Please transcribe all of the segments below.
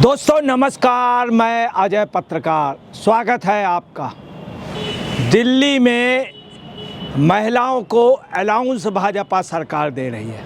दोस्तों नमस्कार, मैं अजय पत्रकार। स्वागत है आपका। दिल्ली में महिलाओं को अलाउंस भाजपा सरकार दे रही है।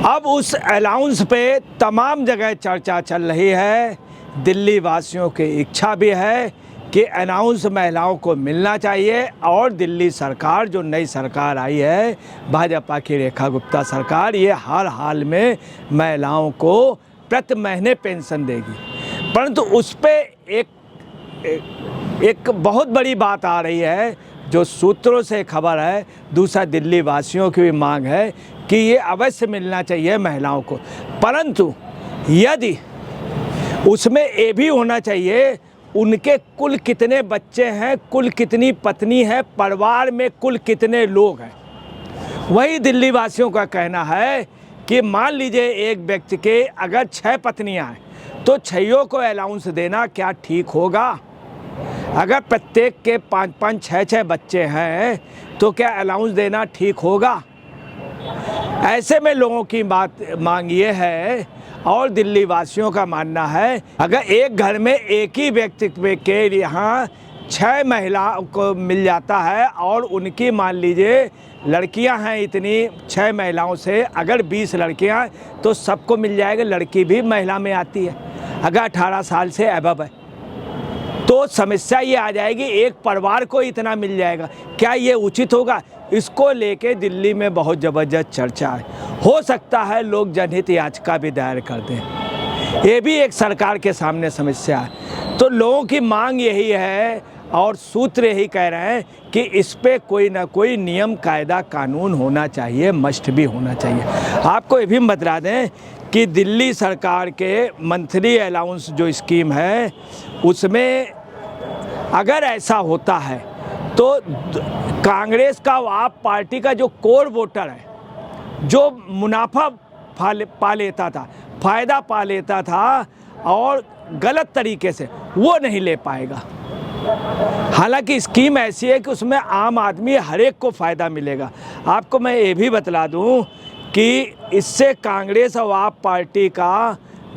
अब उस अलाउंस पे तमाम जगह चर्चा चल रही है। दिल्ली वासियों की इच्छा भी है कि अलाउंस महिलाओं को मिलना चाहिए और दिल्ली सरकार, जो नई सरकार आई है भाजपा की रेखा गुप्ता सरकार, ये हर हाल में महिलाओं को प्रति महीने पेंशन देगी। परंतु उस पर एक बहुत बड़ी बात आ रही है, जो सूत्रों से खबर है, दूसरा दिल्ली वासियों की भी मांग है कि ये अवश्य मिलना चाहिए महिलाओं को। परंतु यदि उसमें ये भी होना चाहिए उनके कुल कितने बच्चे हैं, कुल कितनी पत्नी है, परिवार में कुल कितने लोग हैं। वही दिल्ली वासियों का कहना है कि मान लीजिए एक व्यक्ति के अगर 6 पत्नियां हैं तो 6 को अलाउंस देना क्या ठीक होगा? अगर प्रत्येक के 5-5, 6-6 बच्चे हैं तो क्या अलाउंस देना ठीक होगा? ऐसे में लोगों की मांग ये है और दिल्ली वासियों का मानना है, अगर एक घर में एक ही व्यक्ति के यहाँ 6 महिलाओं को मिल जाता है और उनकी मान लीजिए लड़कियां हैं इतनी, 6 महिलाओं से अगर 20 लड़कियां तो सबको मिल जाएगा। लड़की भी महिला में आती है, अगर 18 साल से अबव है तो समस्या ये आ जाएगी, एक परिवार को इतना मिल जाएगा। क्या ये उचित होगा? इसको लेके दिल्ली में बहुत ज़बरदस्त चर्चा है। हो सकता है लोग जनहित याचिका भी दायर कर दें। ये भी एक सरकार के सामने समस्या है। तो लोगों की मांग यही है और सूत्र यही कह रहे हैं कि इस पे कोई ना कोई नियम, कायदा, कानून होना चाहिए, मस्ट भी होना चाहिए। आपको ये भी बता दें कि दिल्ली सरकार के मंथली अलाउंस जो स्कीम है उसमें अगर ऐसा होता है तो कांग्रेस का, आप पार्टी का जो कोर वोटर है, जो मुनाफा पा लेता था, फ़ायदा पा लेता था और गलत तरीके से, वो नहीं ले पाएगा। हालांकि स्कीम ऐसी है कि उसमें आम आदमी हर एक को फ़ायदा मिलेगा। आपको मैं ये भी बतला दूं कि इससे कांग्रेस और आप पार्टी का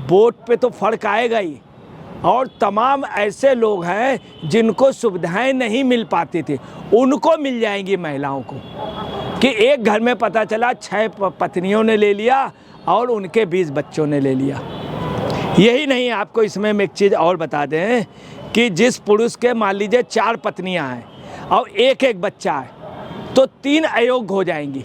वोट पे तो फ़र्क आएगा ही, और तमाम ऐसे लोग हैं जिनको सुविधाएं नहीं मिल पाती थी उनको मिल जाएंगी महिलाओं को। कि एक घर में पता चला 6 पत्नियों ने ले लिया और उनके 20 बच्चों ने ले लिया। यही नहीं, आपको इसमें एक चीज़ और बता दें कि जिस पुरुष के मान लीजिए 4 पत्नियां हैं और एक बच्चा है तो 3 अयोग्य हो जाएंगी।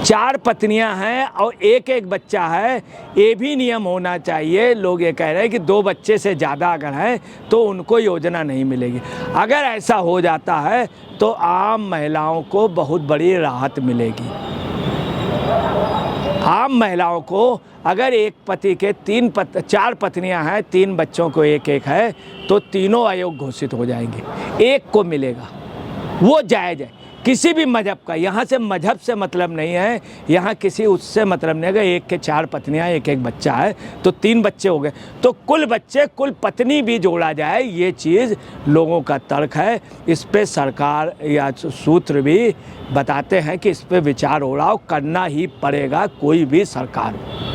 4 पत्नियां हैं और एक बच्चा है, ये भी नियम होना चाहिए। लोग ये कह रहे हैं कि 2 बच्चे से ज़्यादा अगर हैं तो उनको योजना नहीं मिलेगी। अगर ऐसा हो जाता है तो आम महिलाओं को बहुत बड़ी राहत मिलेगी। आम महिलाओं को अगर एक पति के 4 पत्नियां हैं, 3 बच्चों को एक है तो तीनों अयोग्य घोषित हो जाएंगे, एक को मिलेगा। वो जायज़ है किसी भी मजहब का। यहाँ से मजहब से मतलब नहीं है, यहाँ किसी उससे मतलब नहीं है। एक के 4 पत्नियां, एक बच्चा है तो 3 बच्चे हो गए, तो कुल बच्चे, कुल पत्नी भी जोड़ा जाए। ये चीज़ लोगों का तर्क है। इस पे सरकार या सूत्र भी बताते हैं कि इस पे विचार हो रहा, करना ही पड़ेगा कोई भी सरकार हो।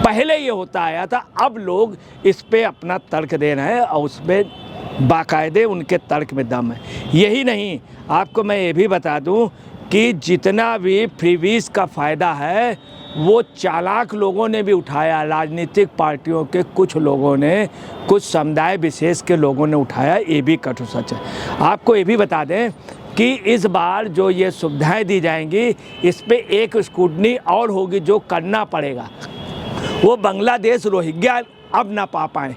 पहले ये होता आया था, अब लोग इस पे अपना तर्क दे रहे हैं और उस पर बाकायदे उनके तर्क में दम है। यही नहीं, आपको मैं ये भी बता दूं कि जितना भी फ्रीबीज का फ़ायदा है वो चालाक लोगों ने भी उठाया। राजनीतिक पार्टियों के कुछ लोगों ने, कुछ समुदाय विशेष के लोगों ने उठाया, ये भी कटु सच है। आपको ये भी बता दें कि इस बार जो ये सुविधाएं दी जाएंगी, इस पे एक स्क्रूटनी और होगी जो करना पड़ेगा। वो बांग्लादेश रोहिंग्या अब ना पा पाएँ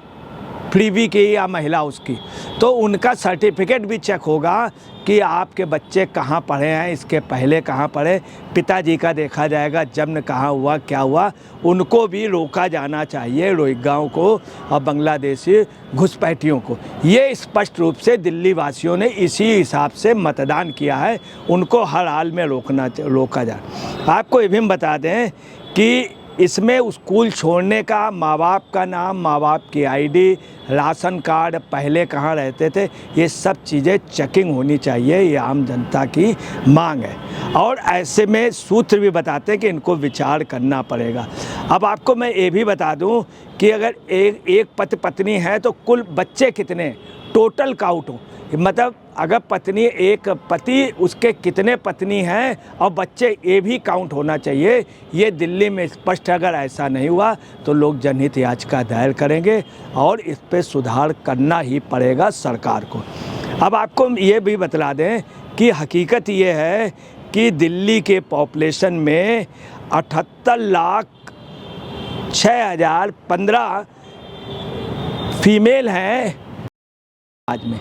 फ्रीबी की या महिला उसकी, तो उनका सर्टिफिकेट भी चेक होगा कि आपके बच्चे कहाँ पढ़े हैं, इसके पहले कहाँ पढ़े, पिताजी का देखा जाएगा, जन्म कहाँ हुआ, क्या हुआ। उनको भी रोका जाना चाहिए, रोहिंग्याओं को और बांग्लादेशी घुसपैठियों को। ये स्पष्ट रूप से दिल्ली वासियों ने इसी हिसाब से मतदान किया है, उनको हर हाल में रोका जाए। आपको ये भी हम बता दें कि इसमें स्कूल छोड़ने का, माँ बाप का नाम, माँ बाप की आईडी, राशन कार्ड, पहले कहाँ रहते थे, ये सब चीज़ें चेकिंग होनी चाहिए। ये आम जनता की मांग है। और ऐसे में सूत्र भी बताते हैं कि इनको विचार करना पड़ेगा। अब आपको मैं ये भी बता दूं कि अगर एक पति पत्नी है तो कुल बच्चे कितने टोटल काउंट हो, मतलब अगर पत्नी एक पति, उसके कितने पत्नी हैं और बच्चे, ये भी काउंट होना चाहिए। ये दिल्ली में स्पष्ट, अगर ऐसा नहीं हुआ तो लोग जनहित याचिका दायर करेंगे और इस पे सुधार करना ही पड़ेगा सरकार को। अब आपको ये भी बतला दें कि हकीकत ये है कि दिल्ली के पॉपुलेशन में 78,06,015 फीमेल हैं आज में,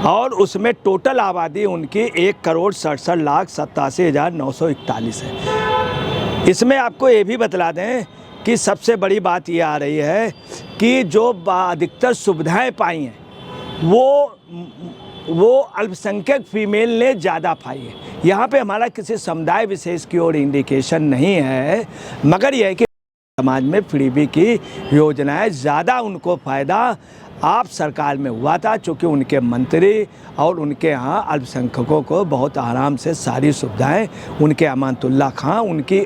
और उसमें टोटल आबादी उनकी 1,67,87,941 है। इसमें आपको ये भी बतला दें कि सबसे बड़ी बात ये आ रही है कि जो अधिकतर सुविधाएं पाई हैं वो अल्पसंख्यक फीमेल ने ज़्यादा पाई है। यहाँ पे हमारा किसी समुदाय विशेष की ओर इंडिकेशन नहीं है, मगर यह है कि समाज में फ्रीबी की योजनाएं ज़्यादा उनको फ़ायदा आप सरकार में हुआ था, चूँकि उनके मंत्री और उनके यहाँ अल्पसंख्यकों को बहुत आराम से सारी सुविधाएं, उनके अमानतुल्लाह खां उनकी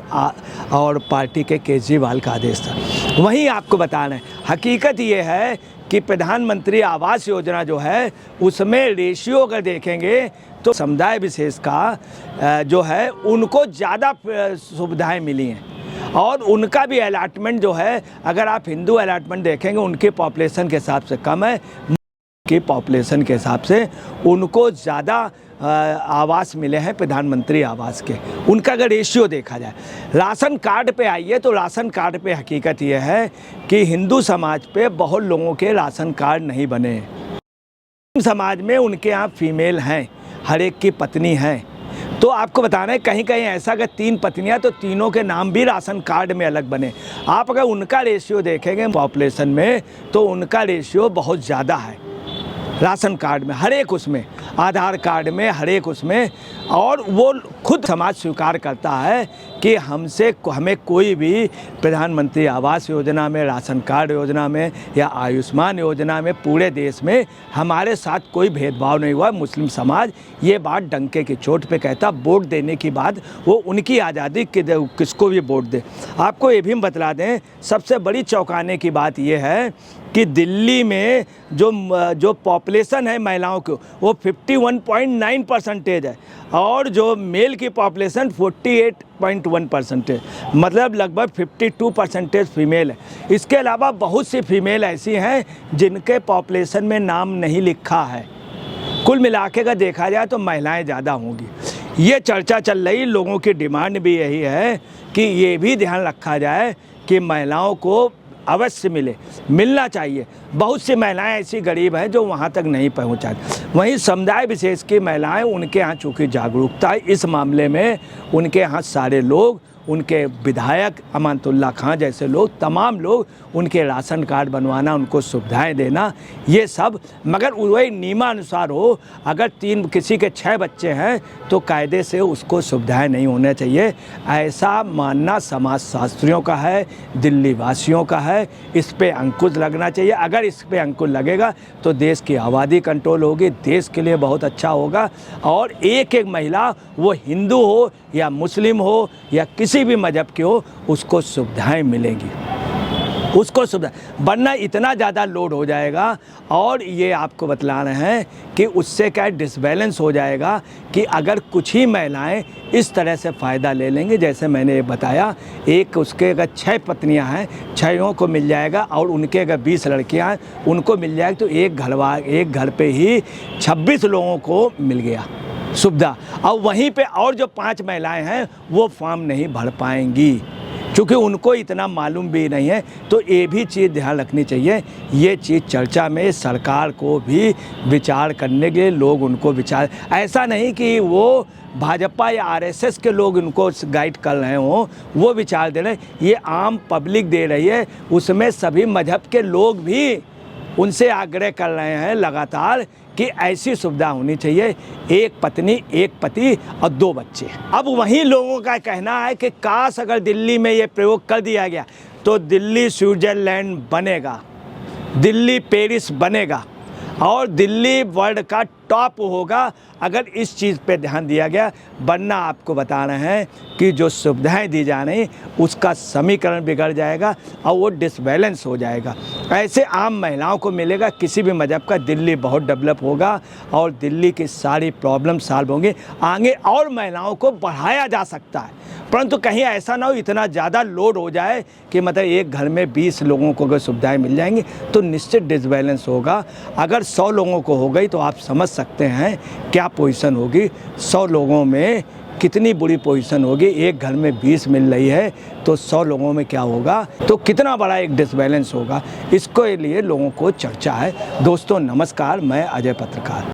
और पार्टी के केजरीवाल का आदेश था। वहीं आपको बता रहे हैं, हकीकत ये है कि प्रधानमंत्री आवास योजना जो है उसमें रेशियो अगर देखेंगे तो समुदाय विशेष का जो है उनको ज़्यादा सुविधाएं मिली हैं, और उनका भी अलॉटमेंट जो है, अगर आप हिंदू अलॉटमेंट देखेंगे उनके पॉपुलेशन के हिसाब से कम है, की पॉपुलेशन के हिसाब से उनको ज़्यादा आवास मिले हैं प्रधानमंत्री आवास के। उनका अगर रेशियो देखा जाए, राशन कार्ड पे आइए तो राशन कार्ड पे हकीकत यह है कि हिंदू समाज पे बहुत लोगों के राशन कार्ड नहीं बने हैं। समाज में उनके यहाँ फीमेल हैं, हर एक की पत्नी हैं, तो आपको बताना है कहीं कहीं ऐसा अगर 3 पत्नियां तो तीनों के नाम भी राशन कार्ड में अलग बने। आप अगर उनका रेशियो देखेंगे पॉपुलेशन में तो उनका रेशियो बहुत ज़्यादा है राशन कार्ड में, हर एक उसमें, आधार कार्ड में, हर एक उसमें। और वो खुद समाज स्वीकार करता है कि हमें कोई भी प्रधानमंत्री आवास योजना में, राशन कार्ड योजना में या आयुष्मान योजना में पूरे देश में हमारे साथ कोई भेदभाव नहीं हुआ। मुस्लिम समाज ये बात डंके की चोट पे कहता। वोट देने की बात वो उनकी आज़ादी किसको भी वोट दे। आपको ये भी हम बतला दें, सबसे बड़ी चौंकाने की बात ये है कि दिल्ली में जो पॉपुलेशन है महिलाओं की वो 51.9% है, और जो मेल की पॉपुलेशन 48.1% है, मतलब लगभग 52% फीमेल है। इसके अलावा बहुत सी फीमेल ऐसी हैं जिनके पॉपुलेशन में नाम नहीं लिखा है। कुल मिलाके का देखा जाए तो महिलाएं ज़्यादा होंगी। ये चर्चा चल रही, लोगों की डिमांड भी यही है कि ये भी ध्यान रखा जाए कि महिलाओं को अवश्य मिलना चाहिए। बहुत सी महिलाएं ऐसी गरीब हैं जो वहां तक नहीं पहुंचा। वहीं समुदाय विशेष की महिलाएं, उनके यहाँ चूँकि जागरूकता है इस मामले में, उनके यहाँ सारे लोग, उनके विधायक अमानतुल्लाह खां जैसे लोग, तमाम लोग उनके राशन कार्ड बनवाना, उनको सुविधाएं देना, ये सब, मगर वही नियमानुसार हो। अगर किसी के 6 बच्चे हैं तो कायदे से उसको सुविधाएं नहीं होना चाहिए। ऐसा मानना समाज शास्त्रियों का है, दिल्ली वासियों का है। इस पे अंकुश लगना चाहिए। अगर इस पे अंकुश लगेगा तो देश की आबादी कंट्रोल होगी, देश के लिए बहुत अच्छा होगा। और एक एक महिला, वो हिंदू हो या मुस्लिम हो या किसी भी मजहब की हो, उसको सुविधाएं मिलेंगी, उसको सुविधा, वरना इतना ज़्यादा लोड हो जाएगा। और ये आपको बतला रहे हैं कि उससे क्या डिसबैलेंस हो जाएगा कि अगर कुछ ही महिलाएं इस तरह से फ़ायदा ले लेंगे, जैसे मैंने बताया, एक उसके अगर 6 पत्नियां हैं, 6 को मिल जाएगा, और उनके अगर 20 लड़कियां हैं उनको मिल जाएगा, तो एक घर पे ही 26 लोगों को मिल गया सुविधा। और वहीं पे और जो 5 महिलाएं हैं वो फॉर्म नहीं भर पाएंगी, क्योंकि उनको इतना मालूम भी नहीं है। तो ये भी चीज़ ध्यान रखनी चाहिए। ये चीज़ चर्चा में सरकार को भी विचार करने के लिए लोग उनको विचार, ऐसा नहीं कि वो भाजपा या आरएसएस के लोग उनको गाइड कर रहे हों, वो विचार दे रहे हैं। ये आम पब्लिक दे रही है, उसमें सभी मजहब के लोग भी उनसे आग्रह कर रहे हैं लगातार कि ऐसी सुविधा होनी चाहिए, एक पत्नी एक पति और 2 बच्चे। अब वहीं लोगों का कहना है कि काश अगर दिल्ली में ये प्रयोग कर दिया गया तो दिल्ली स्विट्ज़रलैंड बनेगा, दिल्ली पेरिस बनेगा और दिल्ली वर्ल्ड का टॉप होगा अगर इस चीज़ पे ध्यान दिया गया। वरना आपको बता रहे हैं कि जो सुविधाएं दी जा रही उसका समीकरण बिगड़ जाएगा और वो डिसबैलेंस हो जाएगा। ऐसे आम महिलाओं को मिलेगा किसी भी मज़हब का, दिल्ली बहुत डेवलप होगा और दिल्ली की सारी प्रॉब्लम सॉल्व होंगी, आगे और महिलाओं को बढ़ाया जा सकता है। परंतु कहीं ऐसा ना हो इतना ज़्यादा लोड हो जाए कि मतलब एक घर में 20 लोगों को अगर सुविधाएं मिल जाएंगी तो निश्चित डिसबैलेंस होगा। अगर 100 लोगों को हो गई तो आप समझ सकते हैं क्या पोजीशन होगी, 100 लोगों में कितनी बुरी पोजीशन होगी। एक घर में 20 मिल रही है तो 100 लोगों में क्या होगा, तो कितना बड़ा एक डिसबैलेंस होगा। इसके लिए लोगों को चर्चा है। दोस्तों नमस्कार, मैं अजय पत्रकार।